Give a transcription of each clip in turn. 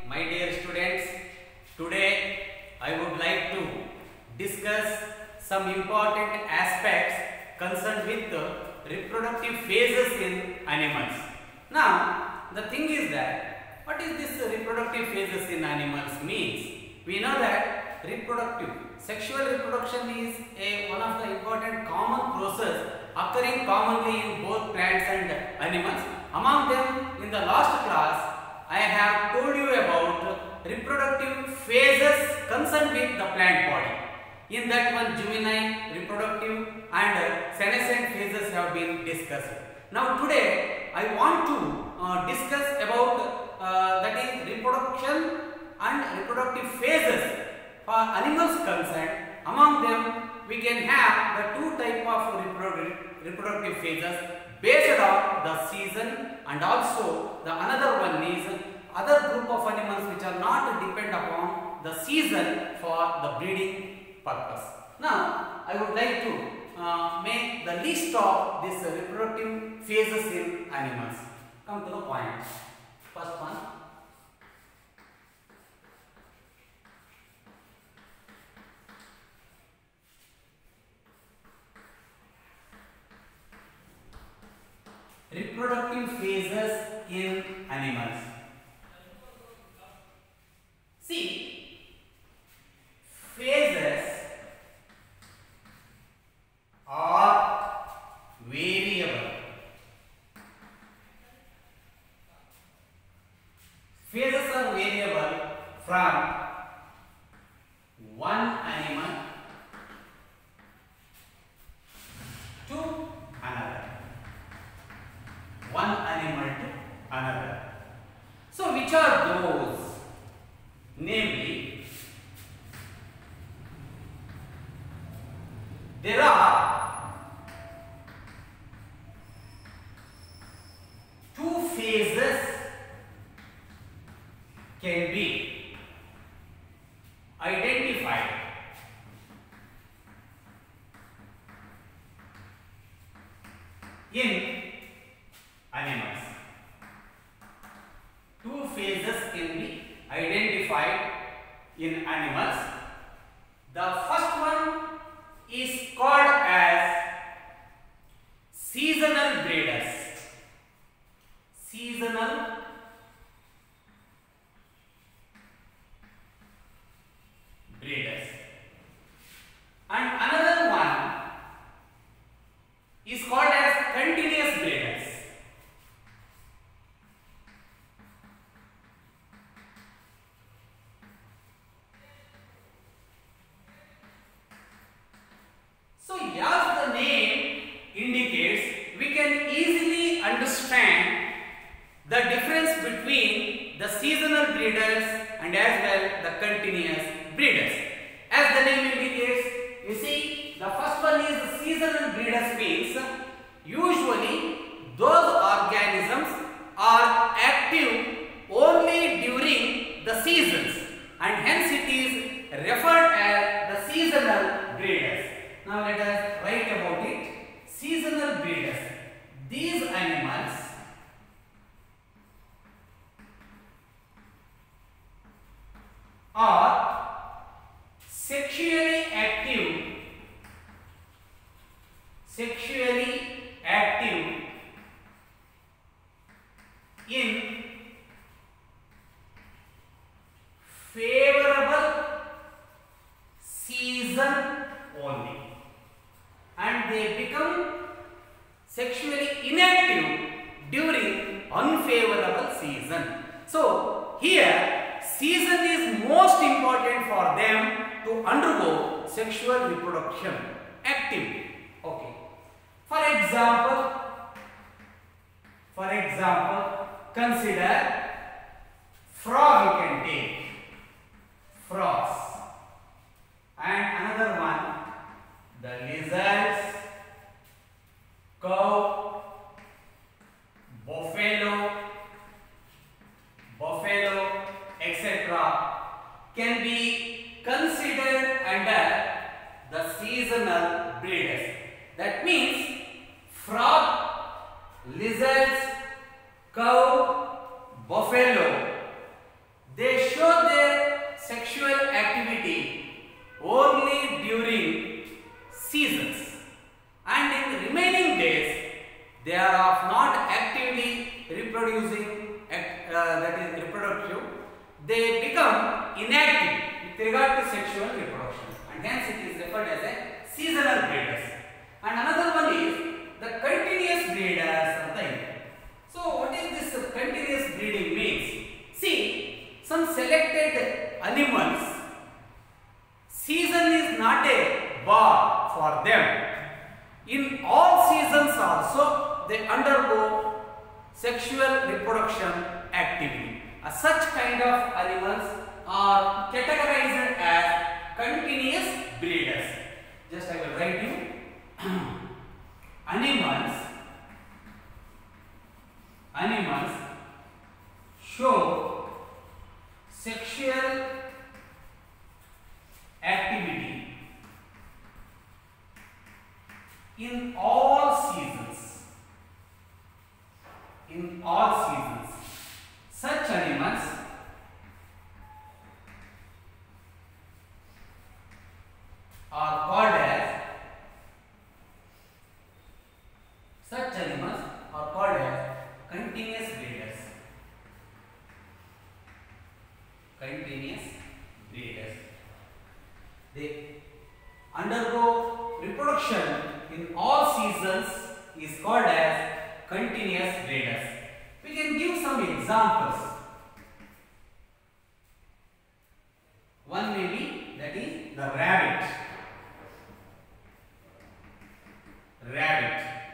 my dear students. Today I would like to discuss some important aspects concerned with the reproductive phases in animals. Now, the thing is that what is this reproductive phases in animals means? We know that sexual reproduction is one of the important common process occurring commonly in both plants and animals. Among them, in the last class, I have told you about reproductive phases concerned with the plant body. In that one, juvenile, reproductive and senescent phases have been discussed. Now today, I want to discuss about that is reproduction and reproductive phases for animals concerned. Among them, we can have the two type of reproductive phases based on the season, and also the another one is other group of animals which are not depend upon the season for the breeding purpose. Now, I would like to make the list of these reproductive phases in animals. Come to the point. First one. Reproductive phases in animals. See, phases are variable. Phases are variable from one animal to another. One animal to another. So, which are those? Namely, there are two phases can be identified in animals. Two phases can be identified in animals. The first one is called as seasonal breeders. Seasonal breeders. And another one is called as continuous breeders. So, as the name indicates, we can easily understand the difference between the seasonal breeders and as well the continuous breeders. As the name indicates, you see, the first one is the seasonal breeders means usually those organisms are active only during the seasons, and hence it is referred as the seasonal breeders. Now let us write about it. Seasonal breeders. These animals are sexually active in favorable season only, and they become sexually inactive during unfavorable season. So here season is most important for them to undergo sexual reproduction activity. Okay. For example, consider frog. You can take frogs, and another one, the lizards, cow, buffalo, etc. can be considered under the seasonal breeders. That means frog, lizards, cow, buffalo, they only during seasons, and in remaining days they are of not actively reproducing, that is reproductive, they become inactive with regard to sexual reproduction, and hence it is referred as a seasonal breeders. And another one is the continuous breeders of the animal. So what is this continuous breeding means? See, some selected animals, season is not a bar for them. In all seasons also they undergo sexual reproduction activity. Such kind of animals are categorized as continuous breeders. Just I will write you animals show sexual activity in all seasons. Such animals are called as continuous breeders. They undergo reproduction in all seasons is called as continuous breeders. We can give some examples. One may be, that is the rabbit.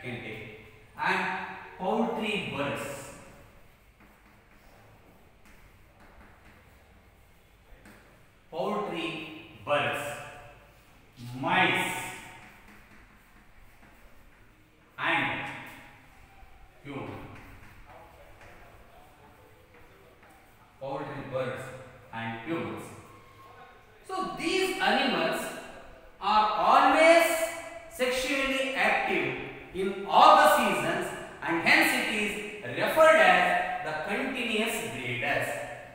Can take, and poultry birds. Mice and human. Poultry, birds and humans. So these animals are always sexually active in all the seasons, and hence it is referred as the continuous breeders.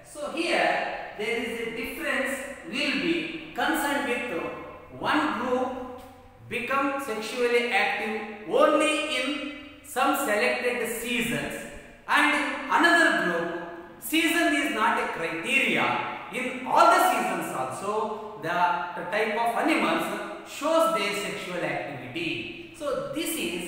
So here there is a difference will be concerned with one group become sexually active only in some selected seasons, and another group season is not a criteria. In all the seasons also the type of animals shows their sexual activity. So this is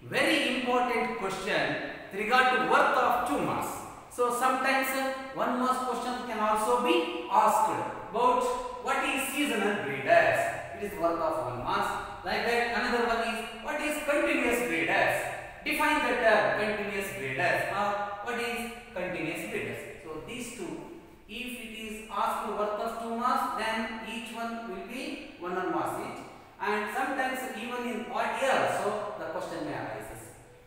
very important question with regard to worth of 2 marks. So sometimes 1 mark question can also be asked about what is seasonal breeders. It is worth of 1 mark. Like that, another one is what is continuous breeders. Define the term continuous breeders, or what is continuous breeders. So these two, if it is asked worth of 2 marks, then each one will be 1 mark each. And sometimes even in part A also the question may arise.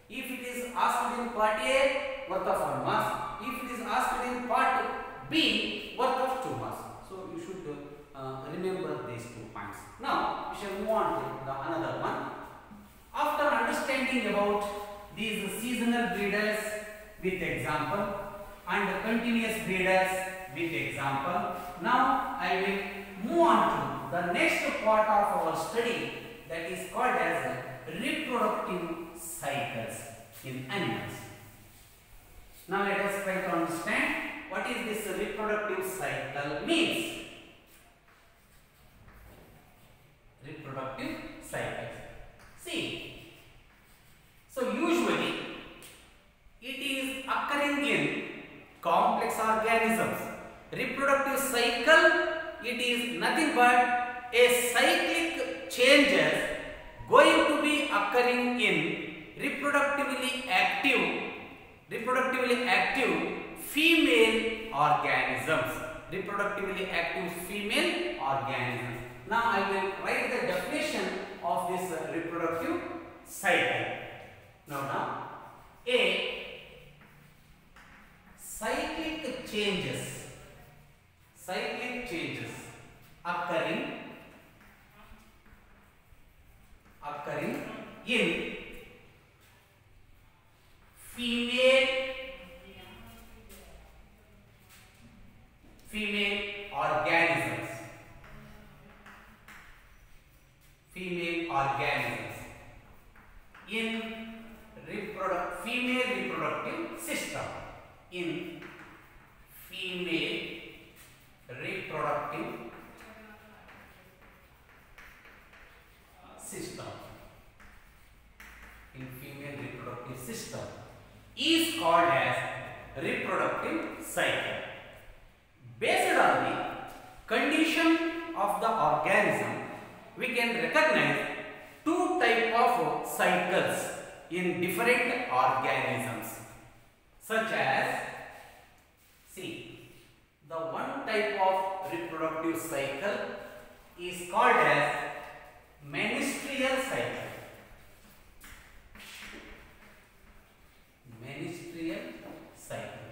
If it is asked in part A, worth of 1 mark. If it is asked in part B, worth of 2 marks. So you should remember these 2 points. Now we shall move on to the another one. After understanding about these seasonal breeders with example and continuous breeders with example, now I will move on to the next part of our study, that is called as reproductive cycles in animals. Now let us try to understand what is this reproductive cycle means. Reproductive cycles. See, so usually it is occurring in complex organisms. Reproductive cycle, it is nothing but a cyclic changes going to be occurring in reproductively active female organisms. Now I will write the definition of this reproductive cycle. Now A, cyclic changes occurring in female organisms. of the organism, we can recognize two type of cycles in different organisms, such as, see, the one type of reproductive cycle is called as menstrual cycle. Menstrual cycle.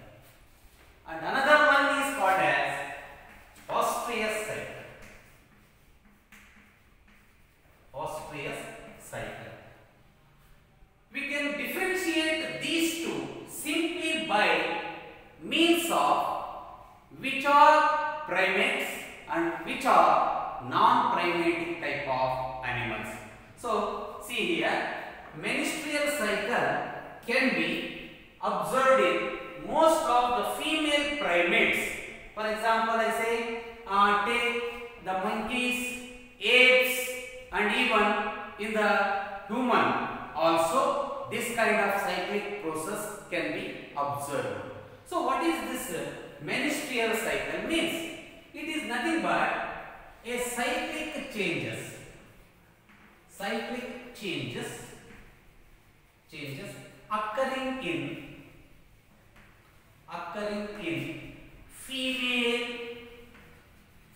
And another one is called as Ostrius cycle. Ostrius cycle. We can differentiate these two simply by means of which are primates and which are non-primatic type of animals. So, see here, menstrual cycle can be observed in most of the female primates. For example, I say take the monkeys, apes, and even in the human also this kind of cyclic process can be observed. So what is this menstrual cycle means? It is nothing but a cyclic changes occurring in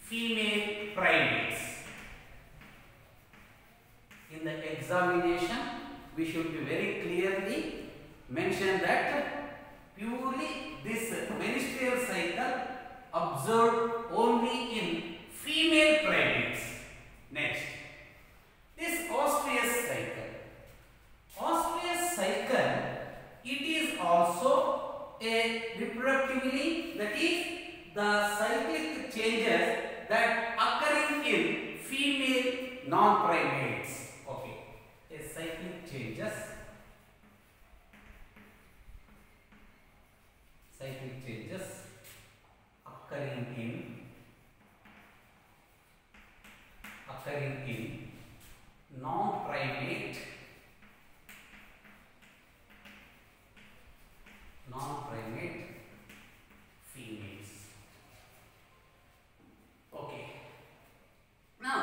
female primates. In the examination, we should be very clearly mention that purely this menstrual cycle observed only in female primates. Next, this Ostrius cycle. Ostrius cycle, it is also a reproductively, that is the cyclic changes that occurring in female non-primates. Okay, a cyclic changes occurring in non-primate females. Okay. Now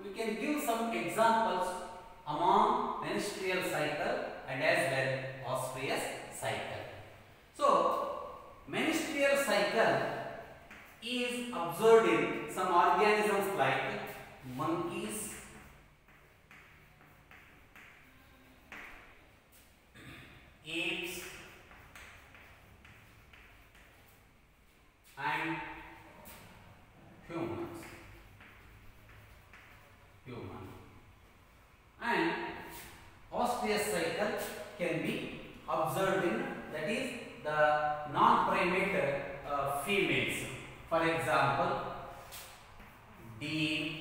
we can give some examples among menstrual cycle and as well Ostrius cycle. So menstrual cycle is observed in some organisms like monkeys, apes, and humans. And Ostrius cycle can be observed in, that is, the non-primate females. For example, deer,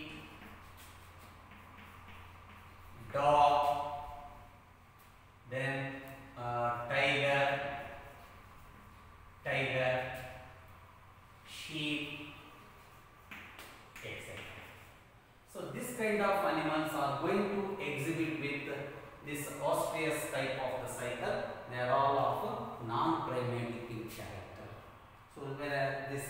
dog, then tiger, sheep, etc. So this kind of animals are going to exhibit with this Ostrius type of the cycle. They are all of non-primatic in character. So whereas this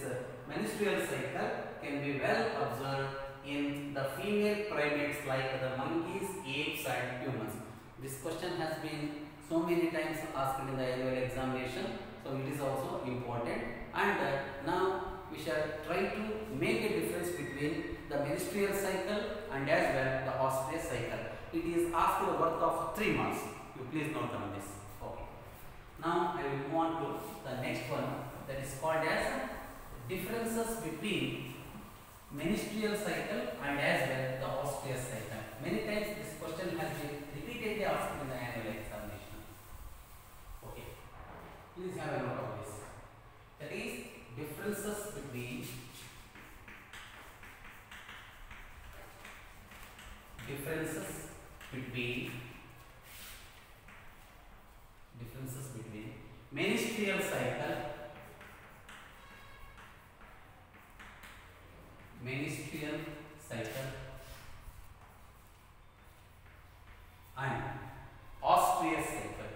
menstrual cycle can be well observed in the female primates like the monkeys, apes, and humans. This question has been so many times asked in the annual examination, so it is also important. And now we shall try to make a difference between the menstrual cycle and as well the Ostrius cycle. It is asked worth of 3 marks. You please note down this. Okay. Now I will move on to the next one, that is called as differences between menstrual cycle and as well the Ostrius cycle. Many times this question has been repeatedly asked in the annual examination. Okay. Please have a note of this. That is differences between menstrual cycle and Ostrius cycle.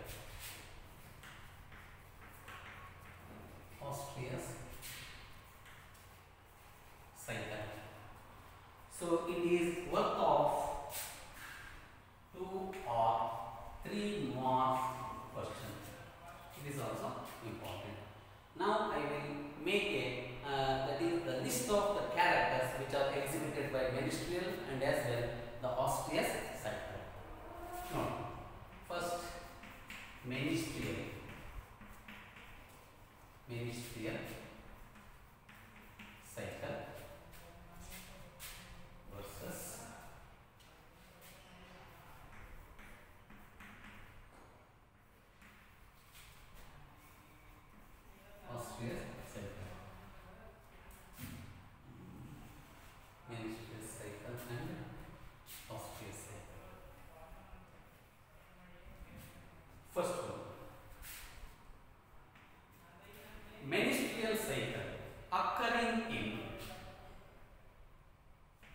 occurring in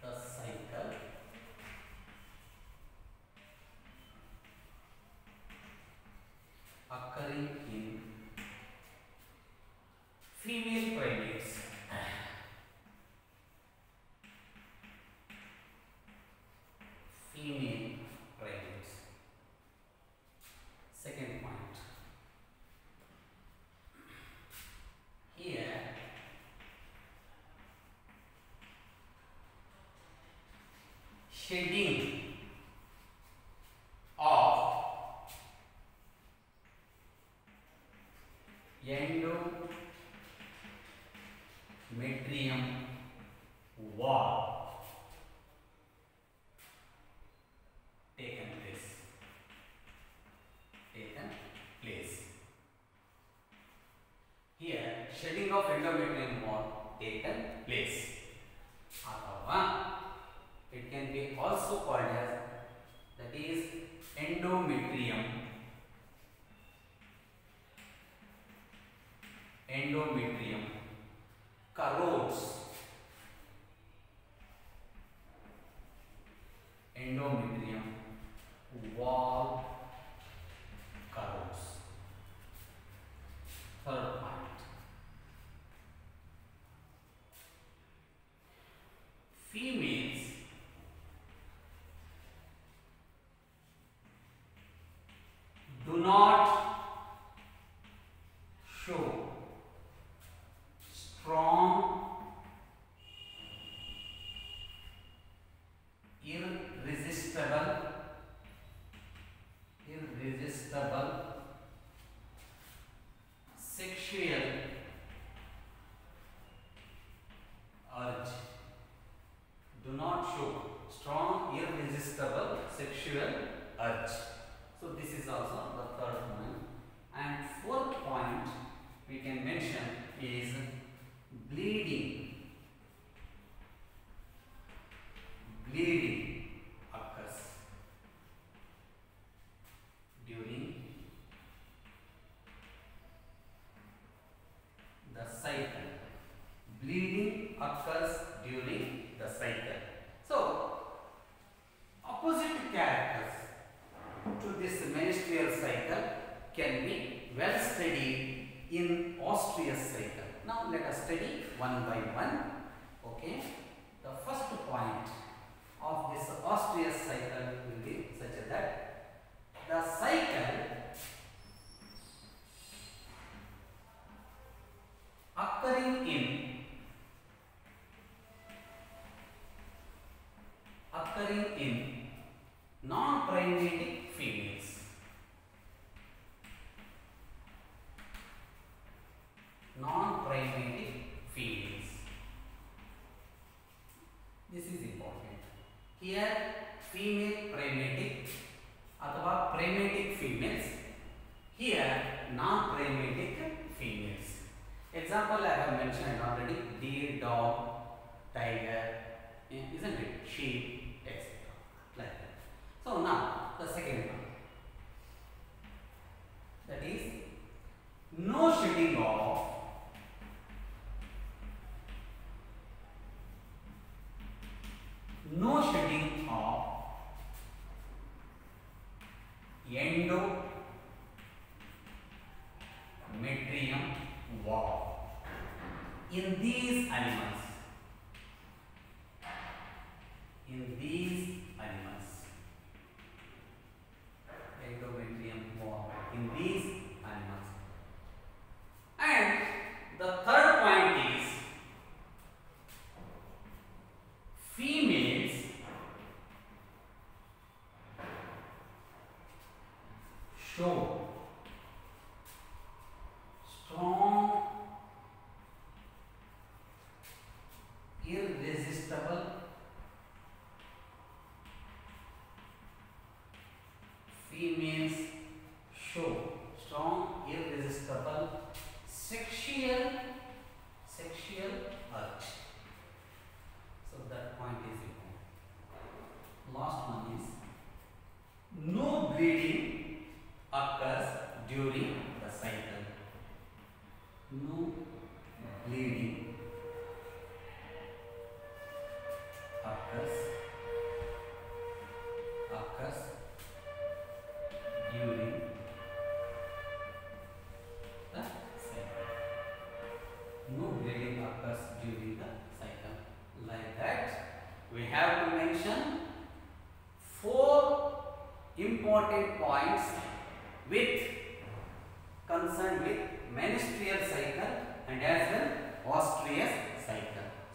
the cycle occurring in female primates. Female primates. Second point. Here shedding of endometrium wall taken place. Here shedding of endometrium wall taken place. Athava it can be also called as, that is, endometrium corrodes. Endometrium wall corrodes. Third point. Females do not show strong irresistible sexual urge. Do not show strong irresistible sexual urge. So this is also the third point. And fourth point we can mention is bleeding. Bleeding occurs during the cycle. Bleeding occurs during the cycle. So opposite characters to this menstrual cycle can be well studied in Austria's cycle. Now let us study one by one. Okay. The first point of this Austria's cycle will be such that the cycle occurring in non-primatic females. Non-primatic females. This is important. Here female primatic अथवा primatic females. Here non-primatic females. Example I have mentioned already: deer, dog, tiger, isn't it? Sheep, etc. Like that. So now the second one, that is no shedding of endometrium wall in these animals. Endometrium wall in these animals. And the third point is females show strong irresistible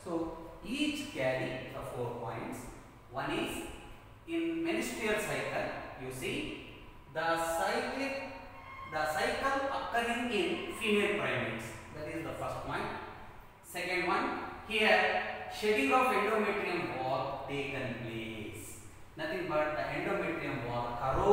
So each carry the 4 points. One is in menstrual cycle. You see the cycle occurring in female primates. That is the first point. Second one, here shedding of endometrium wall taken place. Nothing but the endometrium wall corrodes